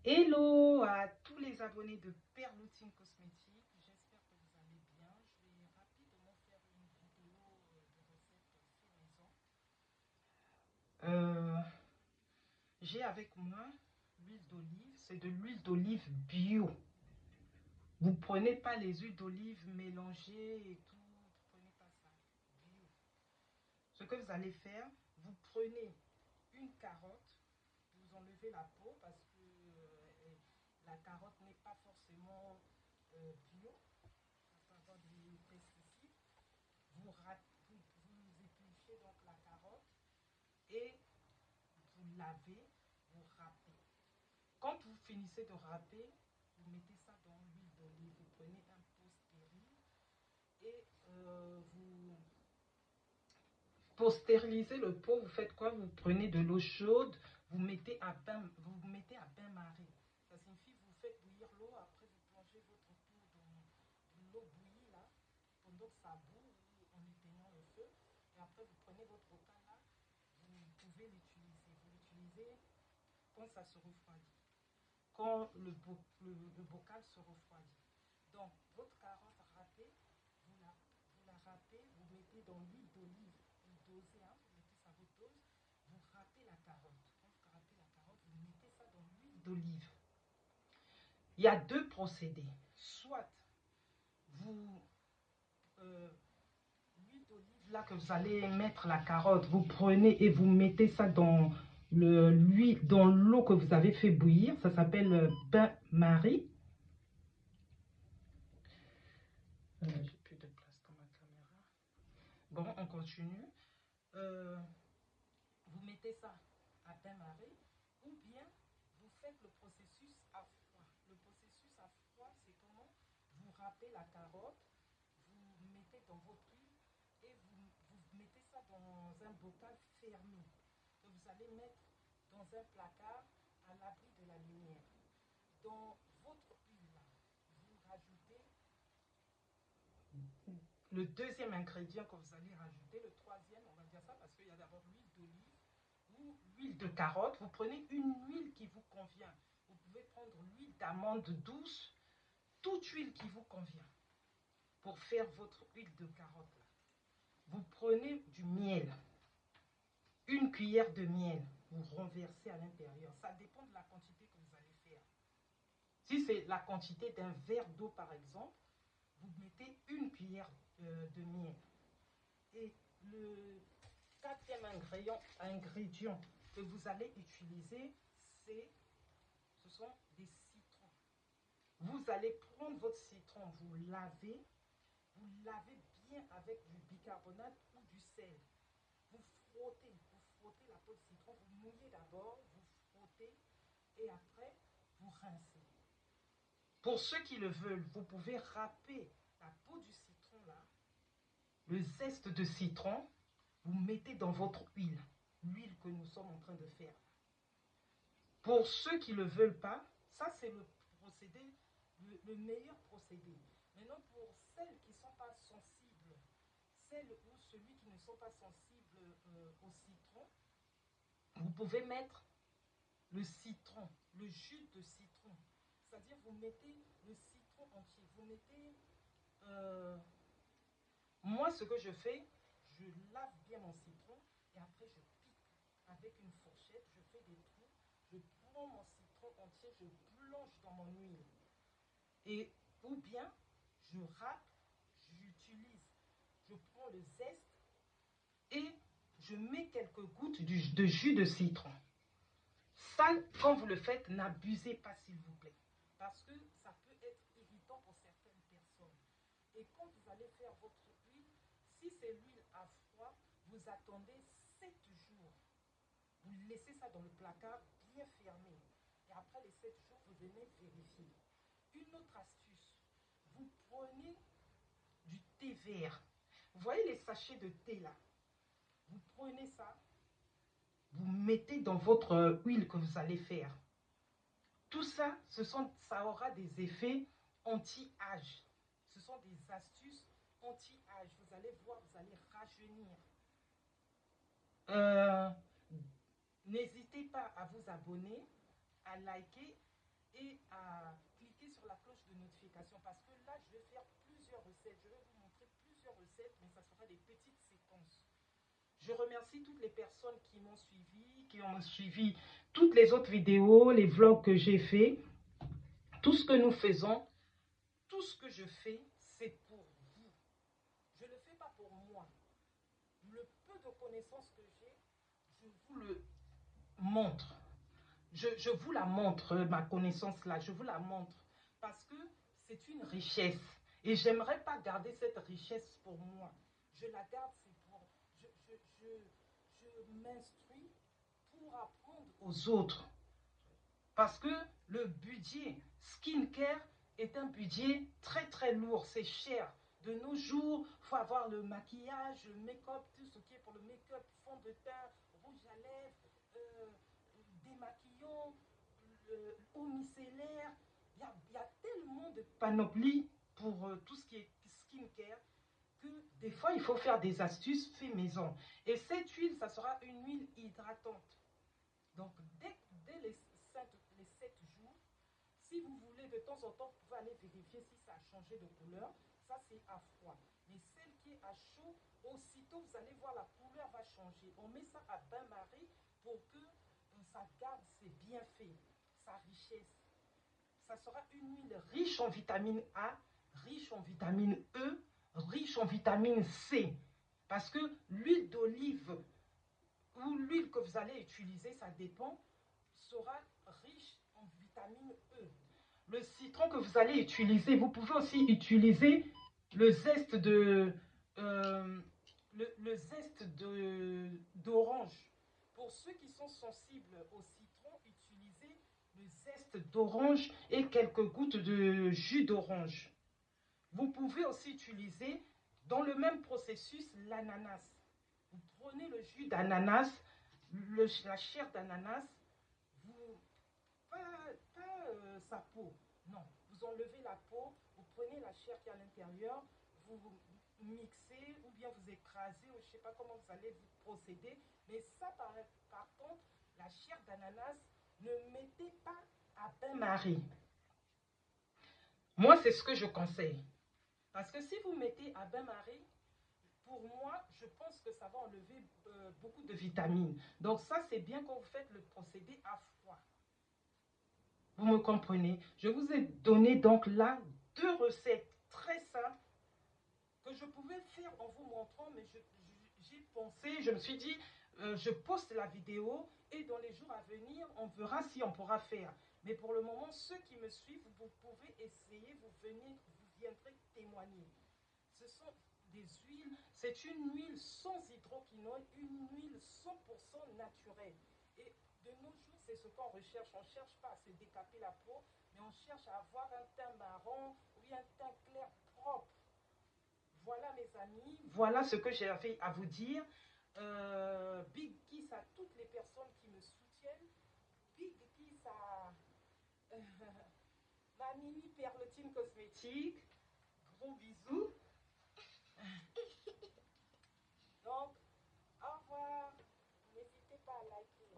Hello à tous les abonnés de Perloutine Cosmétique, j'espère que vous allez bien. Je vais rapidement faire une vidéo de recette fait maison. J'ai avec moi l'huile d'olive, c'est de l'huile d'olive bio. Vous ne prenez pas les huiles d'olive mélangées et tout, vous ne prenez pas ça, bio. Ce que vous allez faire, vous prenez une carotte, vous enlevez la peau parce que la carotte n'est pas forcément bio, ça peut avoir des pesticides. Vous épluchez donc la carotte et vous lavez, vous râpez. Quand vous finissez de râper, vous mettez ça dans l'huile d'olive, vous prenez un pot stérile et pour stériliser le pot, vous faites quoi? Vous prenez de l'eau chaude, vous mettez à bain marrer. Ça signifie que vous faites bouillir l'eau, après vous plongez votre pot dans l'eau bouillie là, pendant que ça bout en éteignant le feu. Et après vous prenez votre bocal là, vous pouvez l'utiliser. Vous l'utilisez quand ça se refroidit, quand le bocal se refroidit. Donc votre carotte râpée, vous la râpez, vous mettez dans l'huile d'olive, vous dosez, hein, vous mettez ça à votre dose, vous râpez la carotte. Quand vous râpez la carotte, vous mettez ça dans l'huile d'olive. Il y a deux procédés. Soit vous, l'huile d'olive là que vous allez mettre la carotte, vous prenez et vous mettez ça dans l'eau que vous avez fait bouillir. Ça s'appelle bain-marie. J'ai plus de place dans ma caméra. Bon, on continue. Vous mettez ça à bain-marie ou bien vous faites le processus à froid. Le processus à froid, c'est comment? Vous râpez la carotte, vous mettez dans votre huile et vous mettez ça dans un bocal fermé que vous allez mettre dans un placard à l'abri de la lumière. Dans votre huile, là, vous rajoutez le deuxième ingrédient que vous allez rajouter, le troisième, on va dire ça parce qu'il y a d'abord l'huile d'olive ou l'huile de carotte. Vous prenez une huile qui vous convient. Vous pouvez prendre l'huile d'amande douce, toute huile qui vous convient pour faire votre huile de carotte. Là. Vous prenez du miel, une cuillère de miel, vous renversez à l'intérieur. Ça dépend de la quantité que vous allez faire. Si c'est la quantité d'un verre d'eau par exemple, vous mettez une cuillère de miel. Et le quatrième ingrédient que vous allez utiliser, ce sont des citrons. Vous allez prendre votre citron, vous lavez bien avec du bicarbonate ou du sel. Vous frottez la peau de citron, vous mouillez d'abord, vous frottez et après vous rincez. Pour ceux qui le veulent, vous pouvez râper la peau du citron là, le zeste de citron, vous mettez dans votre huile, l'huile que nous sommes en train de faire. Pour ceux qui ne le veulent pas, ça c'est le procédé, le meilleur procédé. Maintenant pour celles qui ne sont pas sensibles, celles ou celui qui ne sont pas sensibles au citron, vous pouvez mettre le citron, le jus de citron. C'est-à-dire vous mettez le citron entier. Vous mettez... moi ce que je fais, je lave bien mon citron et après je pique avec une fourchette, je fais des trous, je prends mon citron entier, je plonge dans mon huile. Et ou bien je râpe, je prends le zeste et je mets quelques gouttes de jus de citron. Ça, quand vous le faites, n'abusez pas s'il vous plaît. Parce que ça peut être irritant pour certaines personnes. Et quand vous allez faire votre huile, si c'est l'huile à froid, vous attendez 7 jours. Vous laissez ça dans le placard bien fermé. Et après les 7 jours, vous venez vérifier. Une autre astuce, vous prenez du thé vert. Vous voyez les sachets de thé là? Vous prenez ça, vous mettez dans votre huile que vous allez faire. Tout ça, ça aura des effets anti-âge. Ce sont des astuces anti-âge. Vous allez voir, vous allez rajeunir. N'hésitez pas à vous abonner, à liker et à cliquer sur la cloche de notification parce que là, je vais faire plusieurs recettes. Je vais vous montrer plusieurs recettes, mais ça sera des petites séquences. Je remercie toutes les personnes qui m'ont suivi, qui ont suivi toutes les autres vidéos, les vlogs que j'ai fait. Tout ce que nous faisons, tout ce que je fais, c'est pour vous. Je ne le fais pas pour moi. Le peu de connaissances que j'ai, je vous le montre. Je vous la montre, ma connaissance là, je vous la montre. Parce que c'est une richesse. Et j'aimerais pas garder cette richesse pour moi. Je la garde, c'est pour... Je m'instruis pour apprendre aux autres. Parce que le budget skincare est un budget très lourd, c'est cher. De nos jours, il faut avoir le maquillage, le make-up, tout ce qui est pour le make-up, fond de teint, rouge à lèvres, démaquillant, eau micellaire. Il y a tellement de panoplie pour tout ce qui est skincare que des fois, il faut faire des astuces fait maison. Et cette huile, ça sera une huile hydratante. Donc, dès les 7 jours, si vous voulez, de temps en temps, vous pouvez aller vérifier si ça a changé de couleur. Ça, c'est à froid. Mais celle qui est à chaud, aussitôt, vous allez voir, la couleur va changer. On met ça à bain-marie pour que ça garde ses bienfaits, sa richesse. Ça sera une huile riche en vitamine A, riche en vitamine E, riche en vitamine C. Parce que l'huile d'olive ou l'huile que vous allez utiliser, ça dépend, sera riche en vitamine E. Le citron que vous allez utiliser, vous pouvez aussi utiliser le zeste de d'orange. Pour ceux qui sont sensibles au citron, utilisez le zeste d'orange et quelques gouttes de jus d'orange. Vous pouvez aussi utiliser dans le même processus l'ananas. Vous prenez le jus d'ananas, la chair d'ananas, vous sa peau. Non, vous enlevez la peau, vous prenez la chair qui est à l'intérieur, vous mixez ou bien vous écrasez, ou je ne sais pas comment vous allez vous procéder. Mais ça, par contre, la chair d'ananas, ne mettez pas à bain-marie. Moi, c'est ce que je conseille. Parce que si vous mettez à bain-marie, pour moi, je pense que ça va enlever beaucoup de vitamines. Donc ça, c'est bien quand vous faites le procédé à froid. Vous me comprenez? Je vous ai donné donc là 2 recettes très simples que je pouvais faire en vous montrant, mais j'ai pensé, je me suis dit, je poste la vidéo et dans les jours à venir, on verra si on pourra faire. Mais pour le moment, ceux qui me suivent, vous pouvez essayer, vous viendrez témoigner. Ce sont des huiles, c'est une huile sans hydroquinone, une huile 100% naturelle. Et de nos jours, c'est ce qu'on recherche. On ne cherche pas à se décaper la peau, mais on cherche à avoir un teint marron ou un teint clair propre. Voilà mes amis, voilà ce que j'avais à vous dire. Big kiss à toutes les personnes qui me soutiennent. Big kiss à ma mini Perlotine Cosmétique. Gros bisous. Donc, au revoir. N'hésitez pas à liker.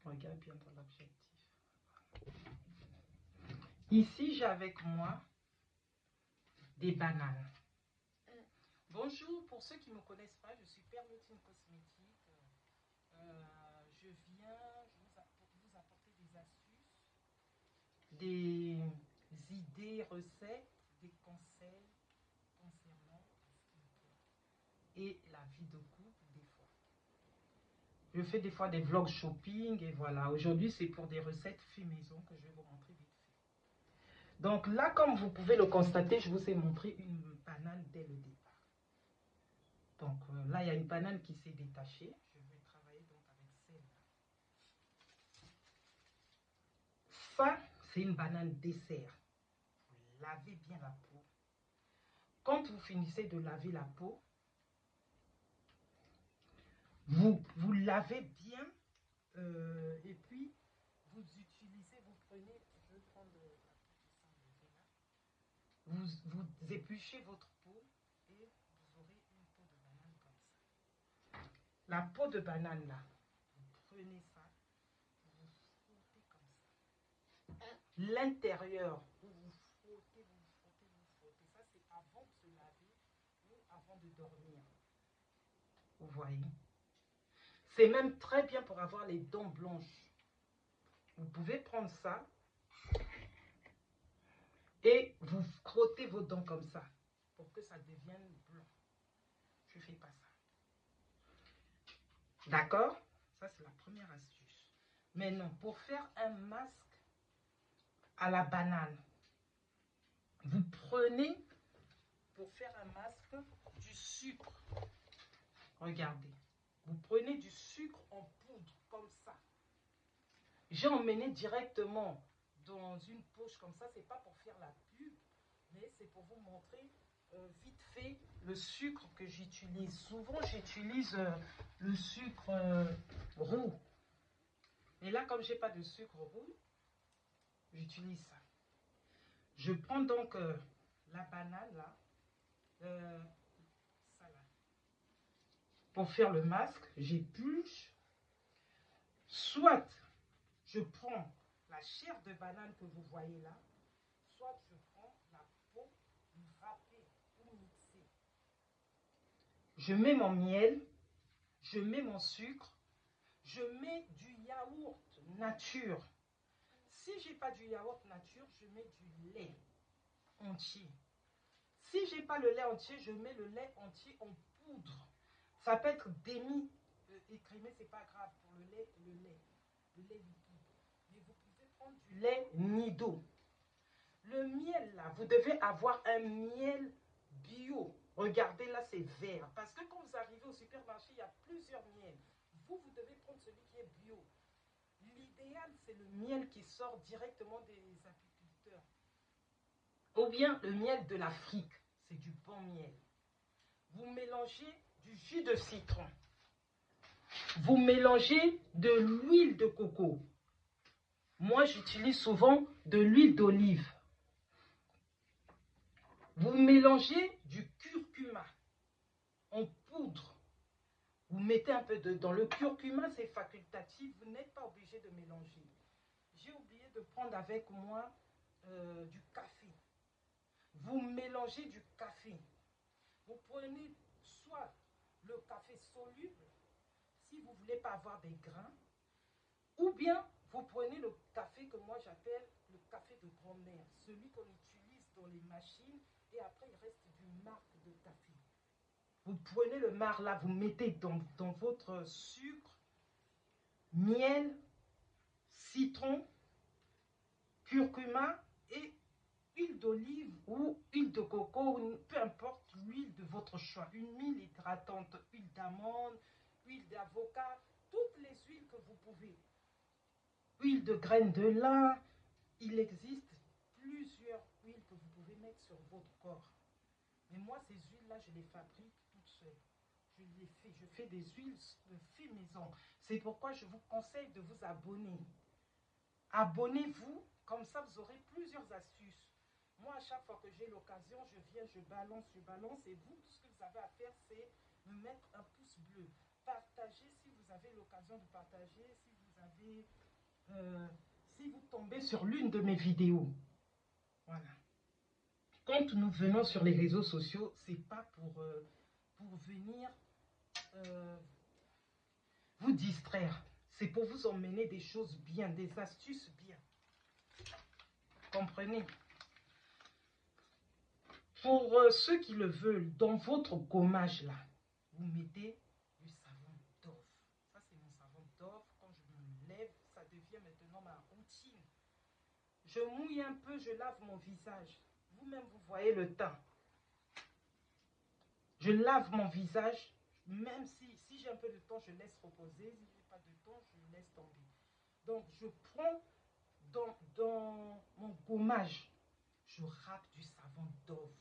Regarde bien dans l'objectif. Ici, j'ai avec moi des bananes. Bonjour, pour ceux qui ne me connaissent pas, je suis Perlotine Cosmétique. Je viens vous apporter des astuces, des idées, recettes, des conseils concernant le skincare et la vie de couple des fois. Je fais des fois des vlogs shopping et voilà. Aujourd'hui, c'est pour des recettes fait maison que je vais vous montrer vite fait. Donc là, comme vous pouvez le constater, je vous ai montré une banane dès le départ. Donc là, il y a une banane qui s'est détachée. Je vais travailler donc avec celle-là. Ça, c'est une banane dessert. Vous lavez bien la peau. Quand vous finissez de laver la peau, vous lavez bien et puis vous utilisez, vous prenez, je vais prendre la peau qui s'est enlevée là, vous épluchez votre peau et vous aurez une peau de banane comme ça. La peau de banane là, vous prenez ça, vous frottez comme ça. l'intérieur. Vous vous frottez, vous vous frottez, vous vous frottez. Ça, c'est avant de se laver ou avant de dormir. Vous voyez? C'est même très bien pour avoir les dents blanches. Vous pouvez prendre ça et vous frottez vos dents comme ça pour que ça devienne blanc. Je ne fais pas ça. D'accord? Ça, c'est la première astuce. Maintenant, pour faire un masque à la banane, vous prenez, pour faire un masque, du sucre. Regardez. Vous prenez du sucre en poudre, comme ça. J'ai emmené directement dans une poche comme ça. C'est pas pour faire la pub, mais c'est pour vous montrer vite fait le sucre que j'utilise. Souvent, j'utilise le sucre roux. Et là, comme j'ai pas de sucre roux, j'utilise ça. Je prends donc la banane là, ça là. Pour faire le masque, j'épluche. Soit je prends la chair de banane que vous voyez là, soit je prends la peau râpée ou mixée. Je mets mon miel, je mets mon sucre, je mets du yaourt nature. Si j'ai pas du yaourt nature, je mets du lait entier. Si j'ai pas le lait entier, je mets le lait entier en poudre. Ça peut être demi-écrémé, c'est pas grave pour le lait liquide. Mais vous pouvez prendre du lait nido. Le miel là, vous devez avoir un miel bio. Regardez là, c'est vert. Parce que quand vous arrivez au supermarché, il y a plusieurs miels. Vous devez prendre celui qui est bio. L'idéal, c'est le miel qui sort directement des apiculteurs. Ou bien le miel de l'Afrique. C'est du bon miel. Vous mélangez du jus de citron. Vous mélangez de l'huile de coco. Moi, j'utilise souvent de l'huile d'olive. Vous mélangez du curcuma en poudre. Vous mettez un peu dedans. Le curcuma, c'est facultatif. Vous n'êtes pas obligé de mélanger. J'ai oublié de prendre avec moi du café. Vous mélangez du café. Vous prenez soit le café soluble, si vous ne voulez pas avoir des grains, ou bien vous prenez le café que moi j'appelle le café de grand-mère, celui qu'on utilise dans les machines, et après il reste du marc de café. Vous prenez le marc là, vous mettez dans votre sucre, miel, citron, curcuma et huile d'olive ou huile de coco, ou peu importe l'huile de votre choix. Une huile hydratante, huile d'amande, huile d'avocat, toutes les huiles que vous pouvez. Huile de graines de lin, il existe plusieurs huiles que vous pouvez mettre sur votre corps. Mais moi, ces huiles-là, je les fabrique toutes seules. Je fais des huiles fait maison. C'est pourquoi je vous conseille de vous abonner. Abonnez-vous, comme ça vous aurez plusieurs astuces. Moi, à chaque fois que j'ai l'occasion, je viens, je balance. Et vous, tout ce que vous avez à faire, c'est me mettre un pouce bleu. Partagez si vous avez l'occasion de partager, si vous tombez sur l'une de mes vidéos. Voilà. Quand nous venons sur les réseaux sociaux, c'est pas pour venir vous distraire. C'est pour vous emmener des choses bien, des astuces bien. Comprenez? Pour ceux qui le veulent, dans votre gommage là, vous mettez du savon Dove. Ça, c'est mon savon Dove. Quand je me lève, ça devient maintenant ma routine. Je mouille un peu, je lave mon visage. Vous-même, vous voyez le teint. Je lave mon visage, même si j'ai un peu de temps, je laisse reposer. Si je n'ai pas de temps, je laisse tomber. Donc, je prends dans mon gommage, je râpe du savon Dove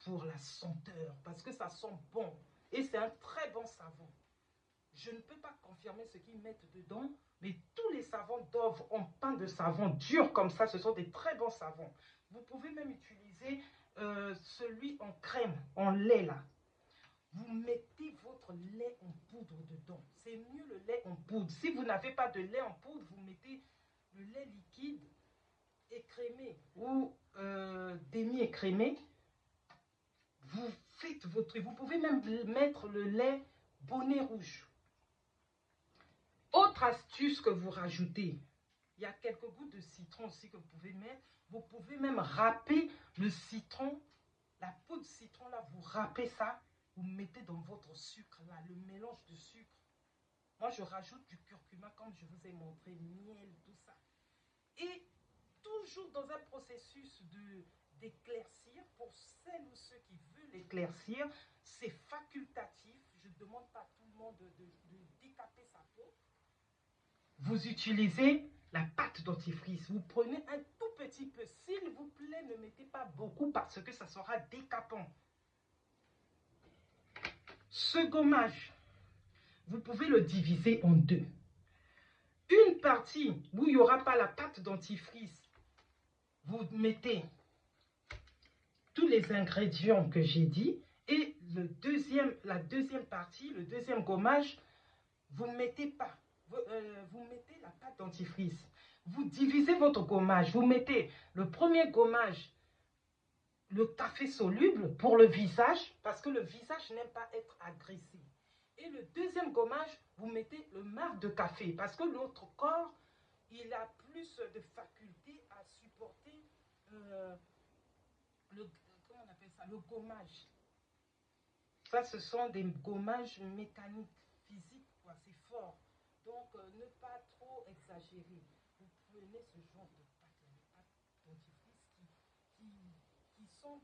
pour la senteur, parce que ça sent bon. Et c'est un très bon savon. Je ne peux pas confirmer ce qu'ils mettent dedans, mais tous les savons Dove en pain de savon dur comme ça, ce sont des très bons savons. Vous pouvez même utiliser celui en crème, en lait là. Vous mettez votre lait en poudre dedans. C'est mieux le lait en poudre. Si vous n'avez pas de lait en poudre, vous mettez le lait liquide écrémé ou demi-écrémé, vous faites votre... Vous pouvez même mettre le lait bonnet rouge. Autre astuce que vous rajoutez, il y a quelques gouttes de citron aussi que vous pouvez mettre. Vous pouvez même râper le citron, la peau de citron là, vous râpez ça, vous mettez dans votre sucre là, le mélange de sucre. Moi, je rajoute du curcuma comme je vous ai montré, miel, tout ça. Et toujours dans un processus d'éclaircir, pour celles ou ceux qui veulent éclaircir, c'est facultatif. Je ne demande pas à tout le monde de décaper sa peau. Vous utilisez la pâte dentifrice. Vous prenez un tout petit peu. S'il vous plaît, ne mettez pas beaucoup parce que ça sera décapant. Ce gommage, vous pouvez le diviser en deux. Une partie où il n'y aura pas la pâte dentifrice, vous mettez tous les ingrédients que j'ai dit. Et la deuxième partie, le deuxième gommage, vous ne mettez pas. Vous mettez la pâte dentifrice. Vous divisez votre gommage. Vous mettez le premier gommage, le café soluble pour le visage, parce que le visage n'aime pas être agressé. Et le deuxième gommage, vous mettez le marc de café, parce que notre corps, il a plus de faculté à supporter comment on appelle ça, le gommage. Ça, ce sont des gommages mécaniques, physiques, quoi, c'est fort. Donc, ne pas trop exagérer. Vous prenez ce genre de pâte dentifrice qui sont,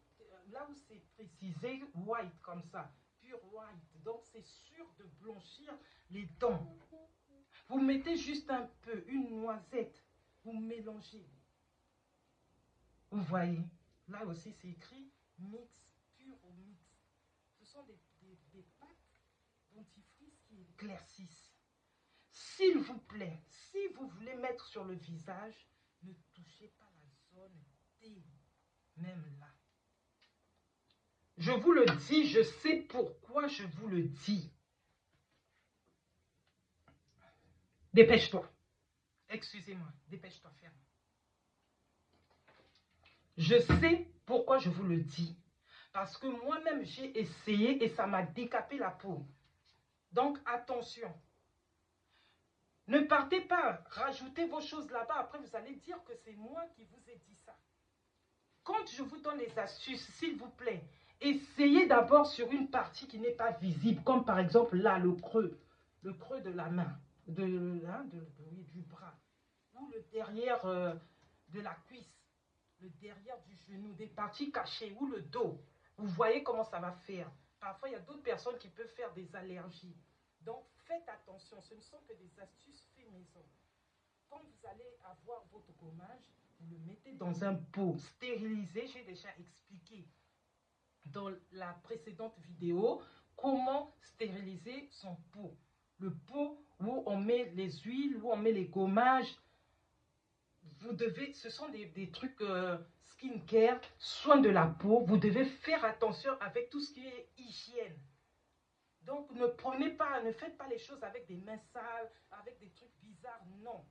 là où c'est précisé, white comme ça, pure white. Donc, c'est sûr de blanchir les dents. Vous mettez juste un peu, une noisette, vous mélangez. Vous voyez, là aussi c'est écrit mix, pur ou mix. Ce sont des pâtes dentifrice qui éclaircissent. S'il vous plaît, si vous voulez mettre sur le visage, ne touchez pas la zone D, même là. Je vous le dis, je sais pourquoi je vous le dis. Dépêche-toi. Excusez-moi, dépêche-toi, ferme. Je sais pourquoi je vous le dis. Parce que moi-même, j'ai essayé et ça m'a décapé la peau. Donc, attention. Ne partez pas, rajoutez vos choses là-bas. Après, vous allez dire que c'est moi qui vous ai dit ça. Quand je vous donne les astuces, s'il vous plaît, essayez d'abord sur une partie qui n'est pas visible, comme par exemple là, le creux de la main, du bras, ou le derrière de la cuisse, le derrière du genou, des parties cachées, ou le dos. Vous voyez comment ça va faire. Parfois, il y a d'autres personnes qui peuvent faire des allergies. Donc, faites attention, ce ne sont que des astuces fait maison. Quand vous allez avoir votre gommage, vous le mettez dans un pot stérilisé. J'ai déjà expliqué dans la précédente vidéo comment stériliser son pot. Le pot où on met les huiles, où on met les gommages. Vous devez, ce sont des trucs skincare, soins de la peau. Vous devez faire attention avec tout ce qui est hygiène. Donc, ne prenez pas, ne faites pas les choses avec des mains sales, avec des trucs bizarres. Non.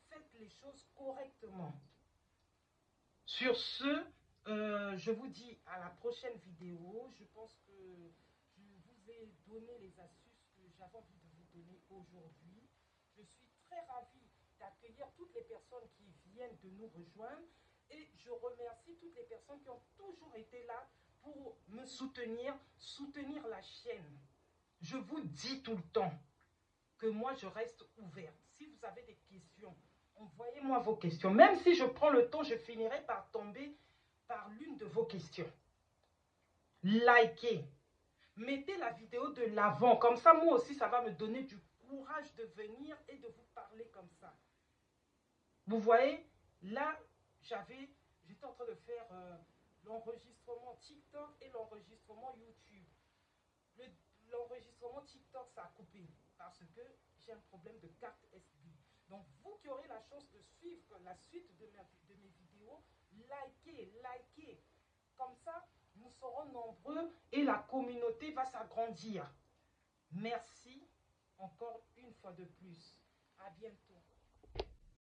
Faites les choses correctement. Sur ce, je vous dis à la prochaine vidéo. Je pense que je vous ai donné les astuces que j'avais envie de vous donner aujourd'hui. Je suis très ravie d'accueillir toutes les personnes qui viennent de nous rejoindre. Et je remercie toutes les personnes qui ont toujours été là pour me soutenir, soutenir la chaîne. Je vous dis tout le temps que moi, je reste ouverte. Si vous avez des questions, envoyez-moi vos questions. Même si je prends le temps, je finirai par tomber par l'une de vos questions. Likez. Mettez la vidéo de l'avant. Comme ça, moi aussi, ça va me donner du courage de venir et de vous parler comme ça. Vous voyez, là, j'étais en train de faire l'enregistrement TikTok et l'enregistrement YouTube. L'enregistrement TikTok, ça a coupé parce que j'ai un problème de carte SD. Donc, vous qui aurez la chance de suivre la suite de mes vidéos, likez. Comme ça, nous serons nombreux et la communauté va s'agrandir. Merci encore une fois de plus. À bientôt.